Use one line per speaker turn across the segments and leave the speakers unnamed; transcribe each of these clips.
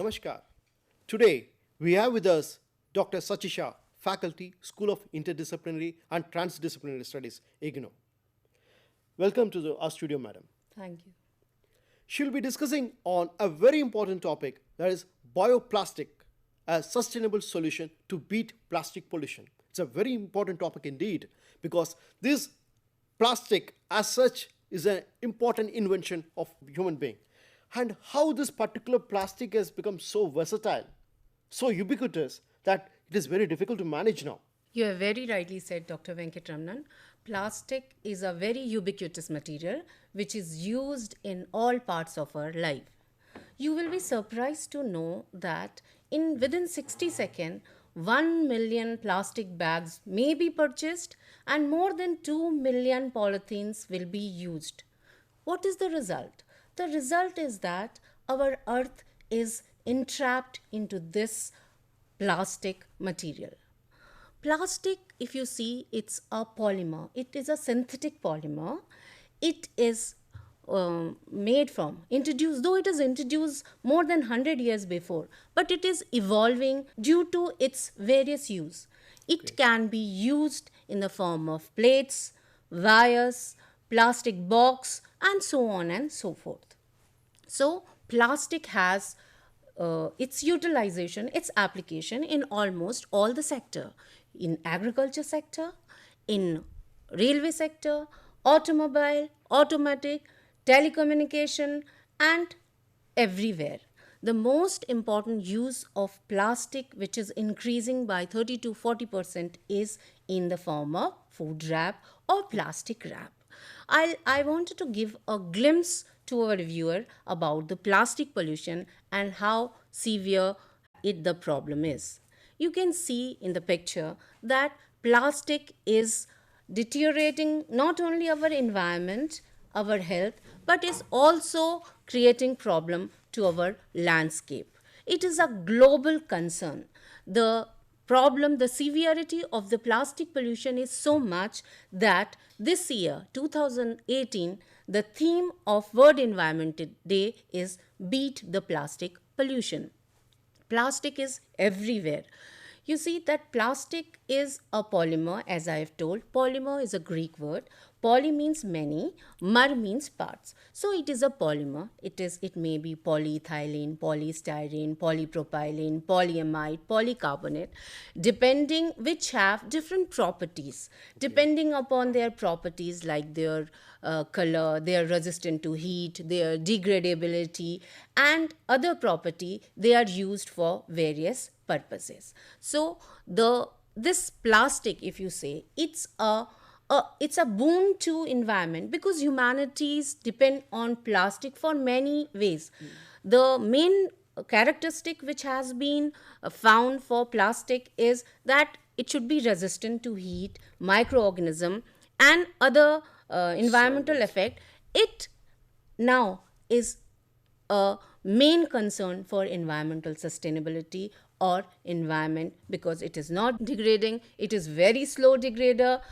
Namaskar. Today we have with us Dr. Sachisha, Faculty, School of Interdisciplinary and Transdisciplinary Studies, IGNO. Welcome to our studio, madam.
Thank you.
She'll be discussing on a very important topic, that is bioplastic, a sustainable solution to beat plastic pollution. It's a very important topic indeed because this plastic as such is an important invention of human being, and how this particular plastic has become so versatile, so ubiquitous that it is very difficult to manage now.
You have very rightly said, Dr. Venkatramanan. Plastic is a very ubiquitous material which is used in all parts of our life. You will be surprised to know that in within 60 seconds, 1 million plastic bags may be purchased and more than 2 million polythenes will be used. What is the result? The result is that our earth is entrapped into this plastic material. Plastic, if you see, it's a polymer. It is a synthetic polymer. It is introduced, though it is introduced more than 100 years before, but it is evolving due to its various use. It can be used in the form of plates, wires, plastic box, and so on and so forth. So, plastic has its utilization, its application in almost all the sector, in agriculture sector, in railway sector, automobile, automatic, telecommunication, and everywhere. The most important use of plastic, which is increasing by 30 to 40%, is in the form of food wrap or plastic wrap. I wanted to give a glimpse to our viewer about the plastic pollution and how severe the problem is. You can see in the picture that plastic is deteriorating not only our environment, our health, but is also creating problem to our landscape. It is a global concern. The severity of the plastic pollution is so much that this year, 2018, the theme of World Environment Day is Beat the Plastic Pollution. Plastic is everywhere. You see that plastic is a polymer, as I have told. Polymer is a Greek word. Poly means many, mer means parts. So it is a polymer. It may be polyethylene, polystyrene, polypropylene, polyamide, polycarbonate, depending which have different properties. Depending upon their properties like their color, their resistant to heat, their degradability, and other property, they are used for various purposes. So this plastic, if you say, it's a boon to environment because humanities depend on plastic for many ways. The main characteristic which has been found for plastic is that it should be resistant to heat, microorganism, and other environmental effect. It now is a main concern for environmental sustainability or environment because it is not degrading, it is very slow degrader.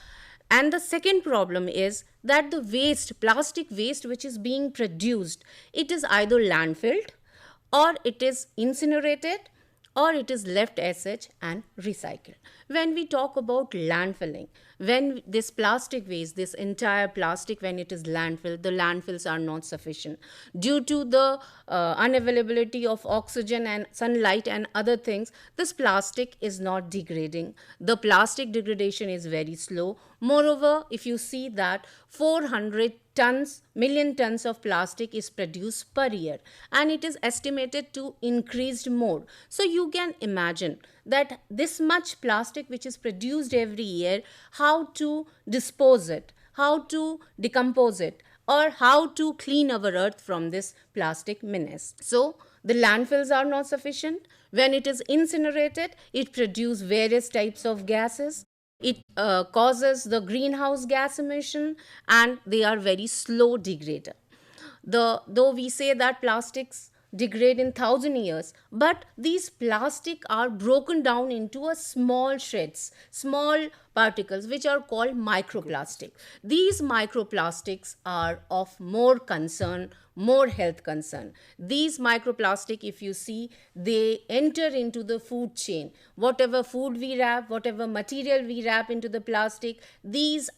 And the second problem is that the waste, plastic waste which is being produced, it is either landfilled or it is incinerated or it is left as such and recycled. When we talk about landfilling, when this plastic waste, this entire plastic, when it is landfilled, the landfills are not sufficient due to the unavailability of oxygen and sunlight and other things. This plastic is not degrading. The plastic degradation is very slow. Moreover, if you see that 400 million tons of plastic is produced per year and it is estimated to increase more. So you can imagine that this much plastic which is produced every year, how to dispose it, how to decompose it, or how to clean our earth from this plastic menace. So the landfills are not sufficient. When it is incinerated, it produces various types of gases. It causes the greenhouse gas emission and they are very slow degrader. Though we say that plastics degrade in 1,000 years, but these plastic are broken down into a small shreds, small particles, which are called microplastic. These microplastics are of more concern, more health concern. These microplastic, if you see, they enter into the food chain. Whatever food we wrap, whatever material we wrap into the plastic, these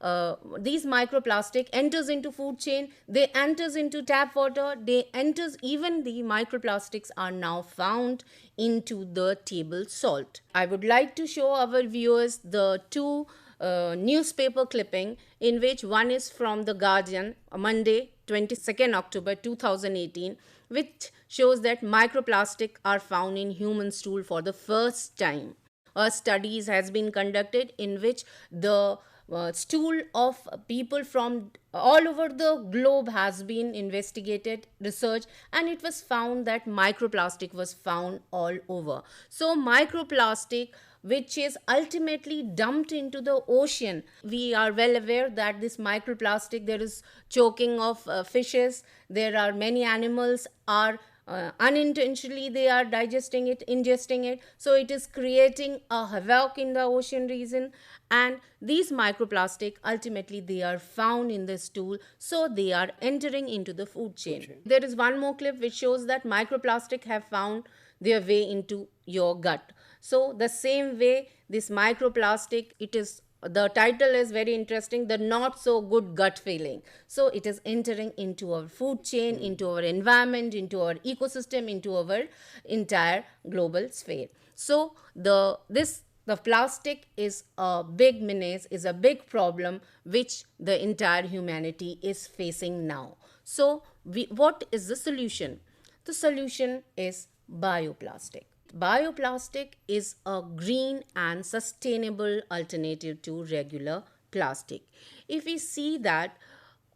microplastic enters into food chain, they enters into tap water, they enters, even the microplastics are now found into the table salt. I would like to show our viewers the two newspaper clipping, in which one is from the Guardian, Monday 22nd October 2018, which shows that microplastic are found in human stool for the first time. A studies has been conducted in which the stool of people from all over the globe has been investigated, researched, and it was found that microplastic was found all over. So microplastic, which is ultimately dumped into the ocean, we are well aware that this microplastic, there is choking of fishes, there are many animals are unintentionally they are digesting it, ingesting it, so it is creating a havoc in the ocean region. And these microplastic, ultimately they are found in the stool, so they are entering into the food chain. There is one more clip which shows that microplastic have found their way into your gut. So the same way, this microplastic, it is, the title is very interesting, the not so good gut feeling. So it is entering into our food chain, into our environment, into our ecosystem, into our entire global sphere. So the plastic is a big menace, is a big problem which the entire humanity is facing now. So what is the solution? The solution is bioplastic. Bioplastic is a green and sustainable alternative to regular plastic. If we see that,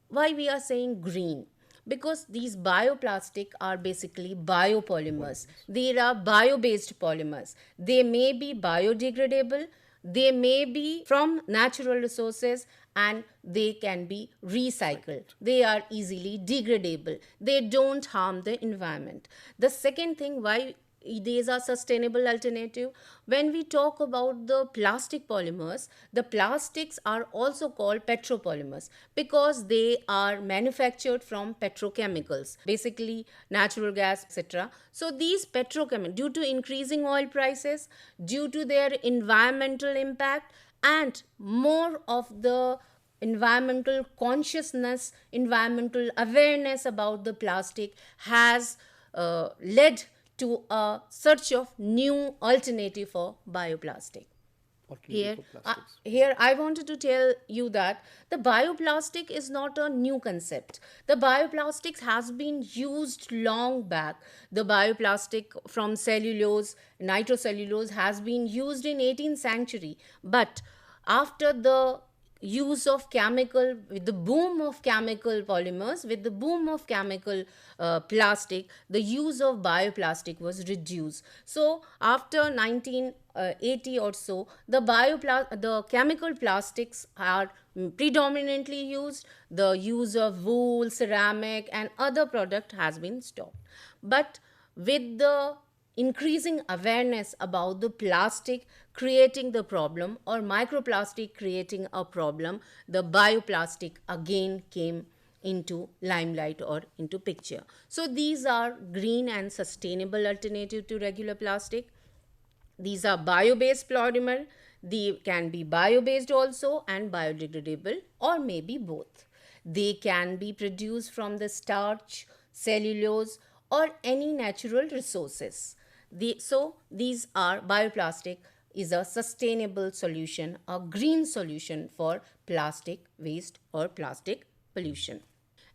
why we are saying green? Because these bioplastic are basically biopolymers. They are bio-based polymers. They may be biodegradable, they may be from natural resources, and they can be recycled. They are easily degradable. They don't harm the environment. The second thing why these are sustainable alternative, when we talk about the plastic polymers, the plastics are also called petropolymers because they are manufactured from petrochemicals, basically natural gas, etc. So these petrochemicals, due to increasing oil prices, due to their environmental impact, and more of the environmental consciousness, environmental awareness about the plastic has led to a search of new alternative for bioplastic. Here I wanted to tell you that the bioplastic is not a new concept. The bioplastics has been used long back. The bioplastic from cellulose, nitrocellulose, has been used in 18th century. But after the use of chemical, with the boom of chemical polymers, with the boom of chemical plastic, the use of bioplastic was reduced. So after 1980 or so, the chemical plastics are predominantly used. The use of wool, ceramic, and other product has been stopped. But with the increasing awareness about the plastic creating the problem, or microplastic creating a problem, the bioplastic again came into limelight or into picture. So these are green and sustainable alternative to regular plastic. These are bio-based polymer. They can be bio-based also and biodegradable, or maybe both. They can be produced from the starch, cellulose, or any natural resources. So these are bioplastic is a sustainable solution, a green solution for plastic waste or plastic pollution.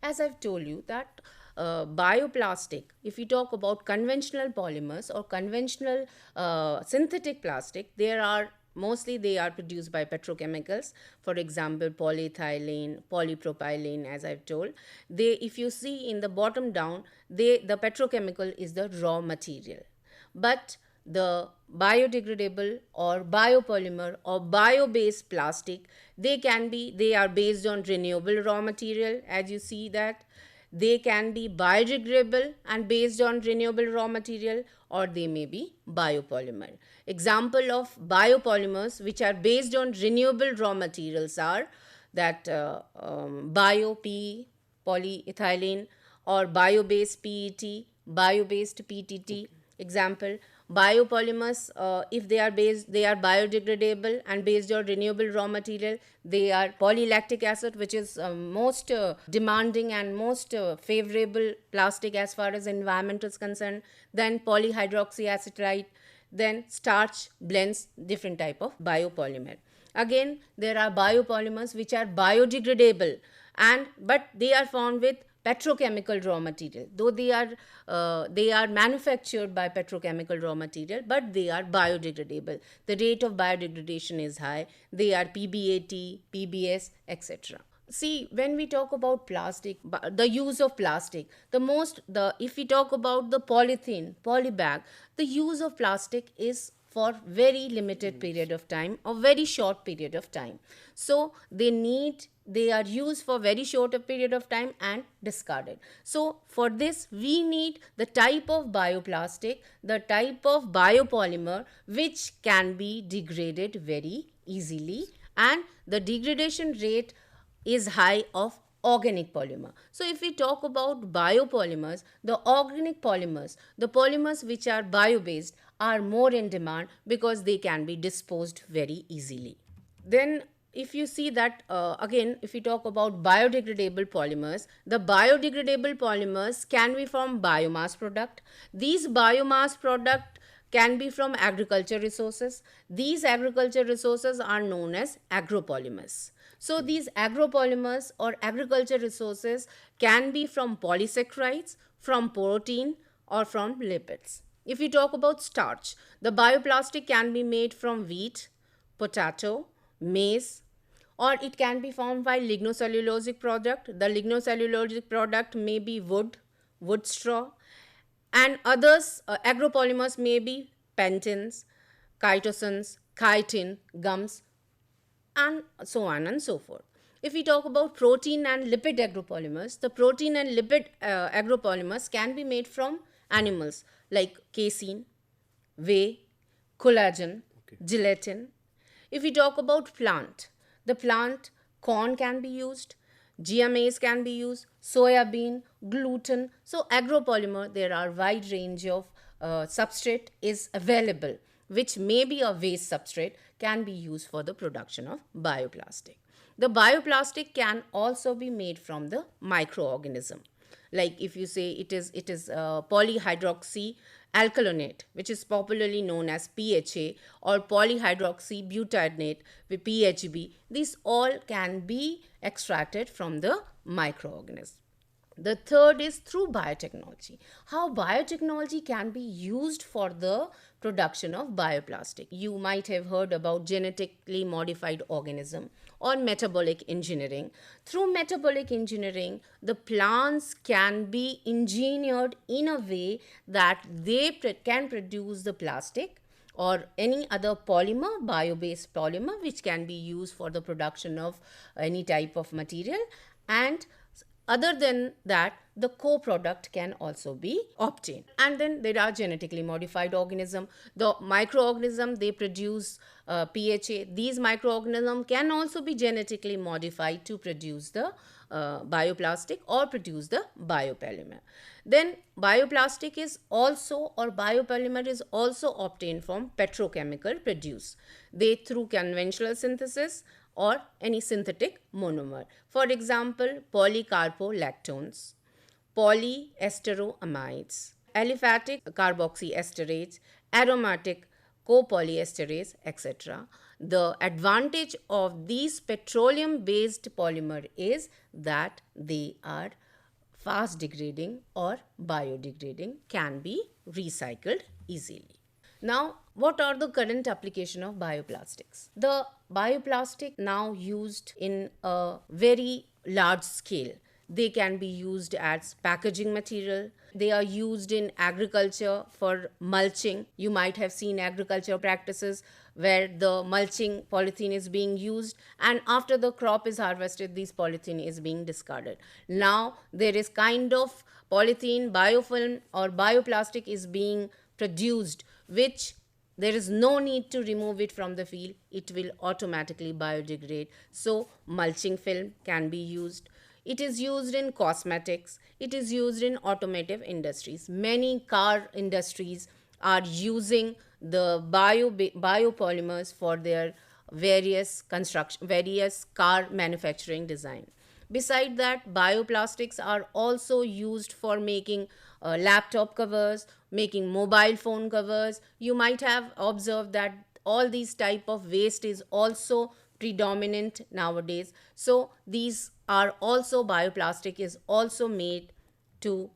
As I've told you that bioplastic, if we talk about conventional polymers or conventional synthetic plastic, there are mostly they are produced by petrochemicals. For example, polyethylene, polypropylene, as I've told. They, if you see in the bottom down, the petrochemical is the raw material. But the biodegradable or biopolymer or bio-based plastic, they are based on renewable raw material, as you see that. They can be biodegradable and based on renewable raw material, or they may be biopolymer. Example of biopolymers which are based on renewable raw materials are that bio-PE, polyethylene, or bio-based PET, bio-based PTT. Example, biopolymers, if they are biodegradable and based on renewable raw material. They are polylactic acid, which is most demanding and most favorable plastic as far as environment is concerned. Then polyhydroxyacetylide, then starch blends, different type of biopolymer. Again, there are biopolymers which are biodegradable, and but they are found with petrochemical raw material, though they are manufactured by petrochemical raw material, but they are biodegradable. The rate of biodegradation is high. They are PBAT, PBS, etc. See, when we talk about plastic, the use of plastic, if we talk about the polythene, polybag, the use of plastic is for very limited period of time or very short period of time. So they are used for very short a period of time and discarded. So for this we need the type of bioplastic, the type of biopolymer which can be degraded very easily, and the degradation rate is high of organic polymer. So if we talk about biopolymers, the organic polymers, the polymers which are bio-based, are more in demand because they can be disposed very easily. Then if you see that again, if we talk about biodegradable polymers, the biodegradable polymers can be from biomass product. These biomass product can be from agriculture resources. These agriculture resources are known as agropolymers. So these agropolymers or agriculture resources can be from polysaccharides, from protein, or from lipids. If we talk about starch, the bioplastic can be made from wheat, potato, maize, or it can be formed by lignocellulosic product. The lignocellulosic product may be wood straw, and others, agropolymers may be pentins, chitosans, chitin, gums, and so on and so forth. If we talk about protein and lipid agropolymers, the protein and lipid agropolymers can be made from animals like casein, whey, collagen, gelatin. If we talk about plant, the plant, corn can be used, GMAs can be used, soya bean, gluten. So agropolymer, there are wide range of substrate is available, which may be a waste substrate, can be used for the production of bioplastic. The bioplastic can also be made from the microorganism. Like if you say it is polyhydroxy alkylonate, which is popularly known as PHA, or polyhydroxy butadienate with PHB, these all can be extracted from the microorganism. The third is through biotechnology. How biotechnology can be used for the production of bioplastic. You might have heard about genetically modified organism or metabolic engineering. Through metabolic engineering, the plants can be engineered in a way that they can produce the plastic or any other polymer, bio-based polymer, which can be used for the production of any type of material. And other than that, the co-product can also be obtained. And then there are genetically modified organisms. The microorganism, they produce PHA. These microorganisms can also be genetically modified to produce the bioplastic or produce the biopolymer. Then bioplastic is also, or biopolymer is also obtained from petrochemical produce. They through conventional synthesis or any synthetic monomer. For example, polycarbolactones, polyesteroamides, aliphatic carboxyesterases, aromatic copolyesterase, etc. The advantage of these petroleum-based polymer is that they are fast degrading or biodegrading, can be recycled easily. Now, what are the current application of bioplastics? The bioplastic now used in a very large scale. They can be used as packaging material. They are used in agriculture for mulching. You might have seen agriculture practices where the mulching polythene is being used, and after the crop is harvested, this polythene is being discarded. Now there is kind of polythene, biofilm, or bioplastic is being produced, which there is no need to remove it from the field. It will automatically biodegrade. So mulching film can be used. It is used in cosmetics. It is used in automotive industries. Many car industries are using the biopolymers for their various car manufacturing design. Beside that, bioplastics are also used for making laptop covers, making mobile phone covers. You might have observed that all these type of waste is also predominant nowadays. So these are also, bioplastic is also made to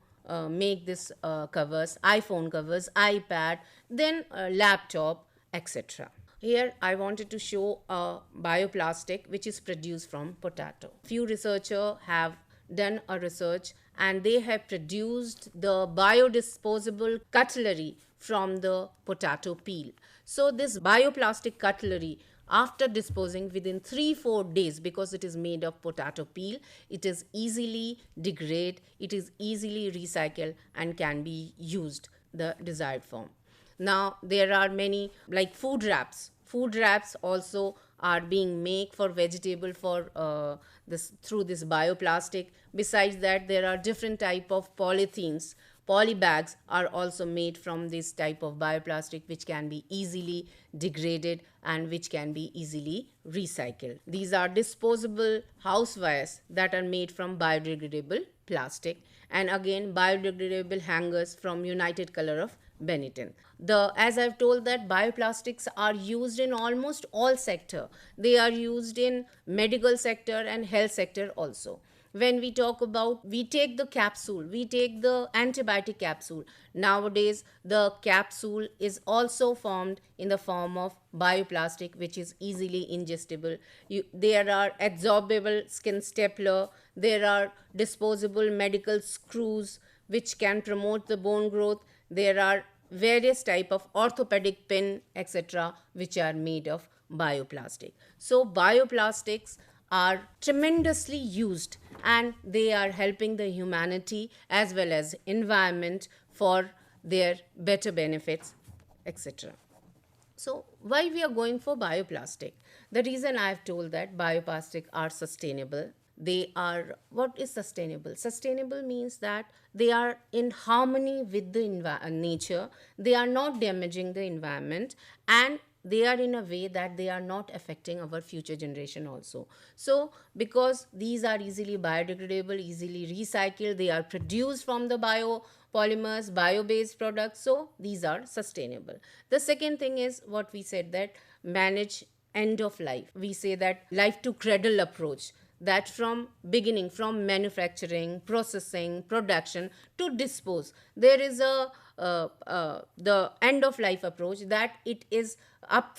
make this covers, iPhone covers, iPad, then laptop, etc. Here I wanted to show a bioplastic which is produced from potato. Few researchers have done a research and they have produced the biodisposable cutlery from the potato peel. So this bioplastic cutlery, after disposing within 3-4 days, because it is made of potato peel, it is easily degrade, it is easily recycled and can be used the desired form. Now there are many, like food wraps. Food wraps also are being made for vegetable for this through this bioplastic. Besides that, there are different type of polythenes. Polybags are also made from this type of bioplastic, which can be easily degraded and which can be easily recycled. These are disposable housewares that are made from biodegradable plastic, and again biodegradable hangers from United Color of Benetton. As I've told, that bioplastics are used in almost all sector. They are used in medical sector and health sector also. When we talk about, we take the capsule, we take the antibiotic capsule. Nowadays the capsule is also formed in the form of bioplastic, which is easily ingestible. There are adsorbable skin stapler, there are disposable medical screws which can promote the bone growth, there are various type of orthopedic pin, etc., which are made of bioplastic. So bioplastics are tremendously used and they are helping the humanity as well as environment for their better benefits, etc. So why we are going for bioplastic? The reason I have told that bioplastic are sustainable. They are, what is sustainable? Sustainable means that they are in harmony with the nature. They are not damaging the environment, and they are in a way that they are not affecting our future generation also. So because these are easily biodegradable, easily recycled, they are produced from the biopolymers, bio-based products, so these are sustainable. The second thing is what we said, that manage end of life. We say that life to cradle approach, that from beginning, from manufacturing, processing, production to dispose, there is a the end of life approach, that it is up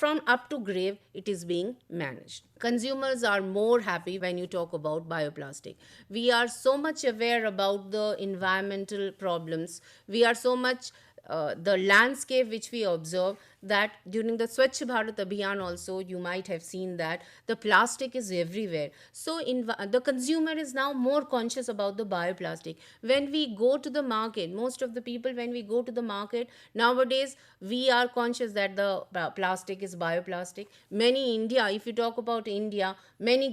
to grave, it is being managed. Consumers are more happy when you talk about bioplastic. We are so much aware about the environmental problems. We are so much the landscape which we observe, that during the Swachh Bharat Abhiyan also you might have seen that the plastic is everywhere. So the consumer is now more conscious about the bioplastic. When we go to the market, most of the people, when we go to the market nowadays, we are conscious that the plastic is bioplastic. Many India, if you talk about India, many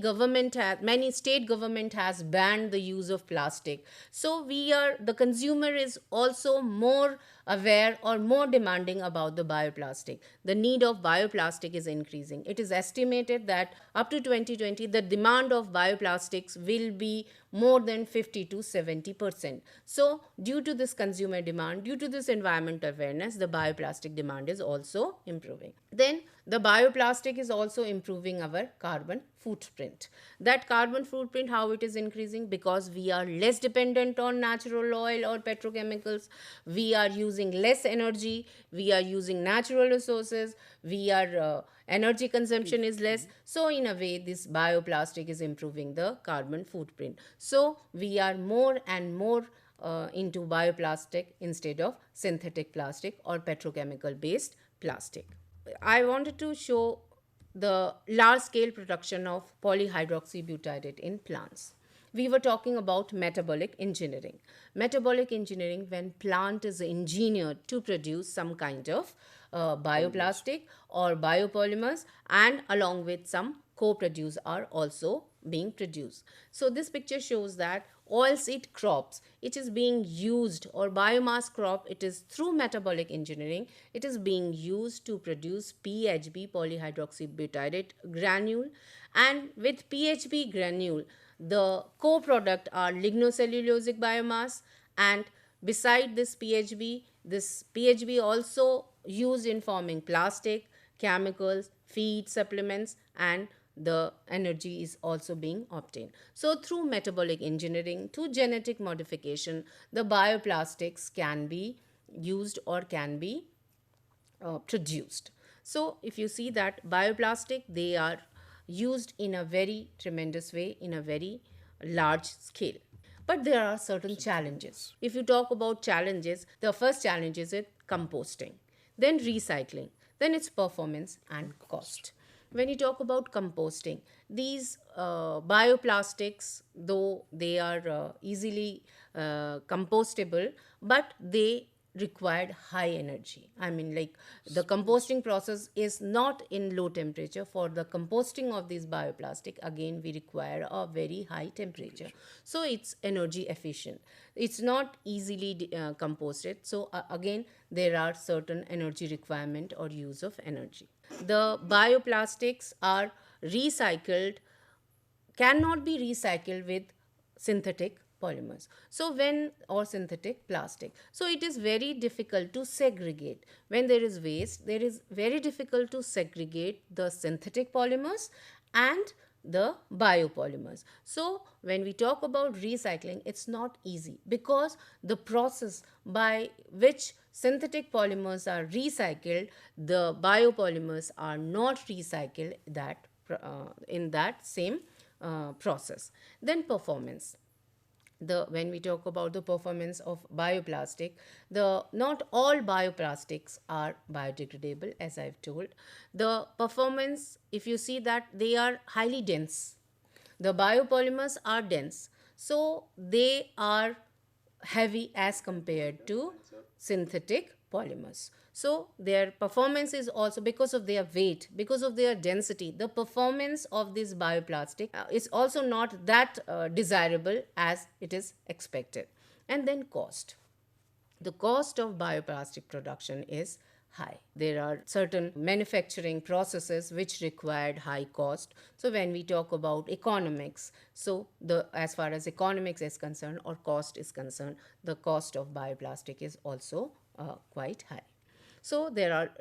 state government has banned the use of plastic. So the consumer is also more aware or more demanding about the bioplastic. The need of bioplastic is increasing. It is estimated that up to 2020, the demand of bioplastics will be more than 50 to 70%. So due to this consumer demand, due to this environmental awareness, the bioplastic demand is also improving. Then the bioplastic is also improving our carbon footprint. That carbon footprint, how it is increasing? Because we are less dependent on natural oil or petrochemicals. We are using less energy. We are using natural resources. We are energy consumption is less. So in a way, this bioplastic is improving the carbon footprint. So we are more and more into bioplastic instead of synthetic plastic or petrochemical based plastic. I wanted to show the large scale production of polyhydroxybutyrate in plants. We were talking about metabolic engineering. Metabolic engineering, when plant is engineered to produce some kind of bioplastic or biopolymers, and along with some co-produce are also being produced. So this picture shows that oilseed crops, it is being used, or biomass crop, it is through metabolic engineering, it is being used to produce PHB, polyhydroxybutyrate granule. And with PHB granule, the co-product are lignocellulosic biomass, and beside this PHB also used in forming plastic, chemicals, feed, supplements, and the energy is also being obtained. So through metabolic engineering, through genetic modification, the bioplastics can be used or can be produced. So if you see that bioplastic, they are used in a very tremendous way, in a very large scale. But there are certain challenges. If you talk about challenges, the first challenge is it composting, then recycling, then its performance and cost. When you talk about composting, these bioplastics, though they are easily compostable, but they required high energy. I mean, like, the composting process is not in low temperature. For the composting of these bioplastic, again we require a very high temperature, so it's energy efficient. It's not easily composted, so again there are certain energy requirement or use of energy. The bioplastics are recycled, cannot be recycled with synthetic polymers, so when, or synthetic plastic, so it is very difficult to segregate. When there is waste, there is very difficult to segregate the synthetic polymers and the biopolymers. So when we talk about recycling, it's not easy, because the process by which synthetic polymers are recycled, the biopolymers are not recycled in that same process. Then performance. When we talk about the performance of bioplastic, not all bioplastics are biodegradable, as I've told. The performance, if you see that, they are highly dense. The biopolymers are dense, so they are heavy as compared to synthetic polymers. So their performance is also, because of their weight, because of their density, the performance of this bioplastic is also not that desirable as it is expected. And then cost. The cost of bioplastic production is high. There are certain manufacturing processes which required high cost. So when we talk about economics, so as far as economics is concerned or cost is concerned, the cost of bioplastic is also quite high. So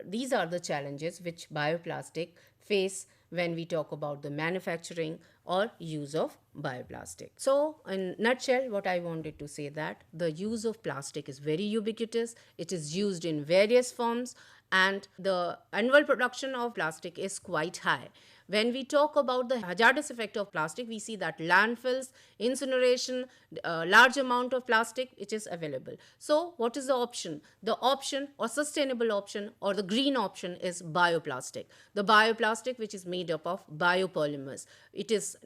these are the challenges which bioplastic face when we talk about the manufacturing or use of bioplastic. So in nutshell, what I wanted to say, that the use of plastic is very ubiquitous. It is used in various forms, and the annual production of plastic is quite high. When we talk about the hazardous effect of plastic, we see that landfills, incineration, large amount of plastic, it is available. So what is the option? The option, or sustainable option, or the green option, is bioplastic. The bioplastic, which is made up of biopolymers. It is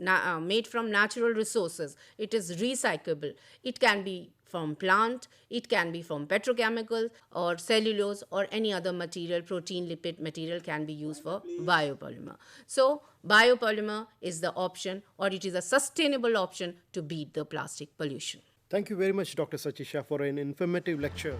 made from natural resources. It is recyclable. It can be from plant, it can be from petrochemical or cellulose or any other material, protein, lipid material can be used for biopolymer. So biopolymer is the option, or it is a sustainable option to beat the plastic pollution.
Thank you very much, Dr. Sachisha, for an informative lecture.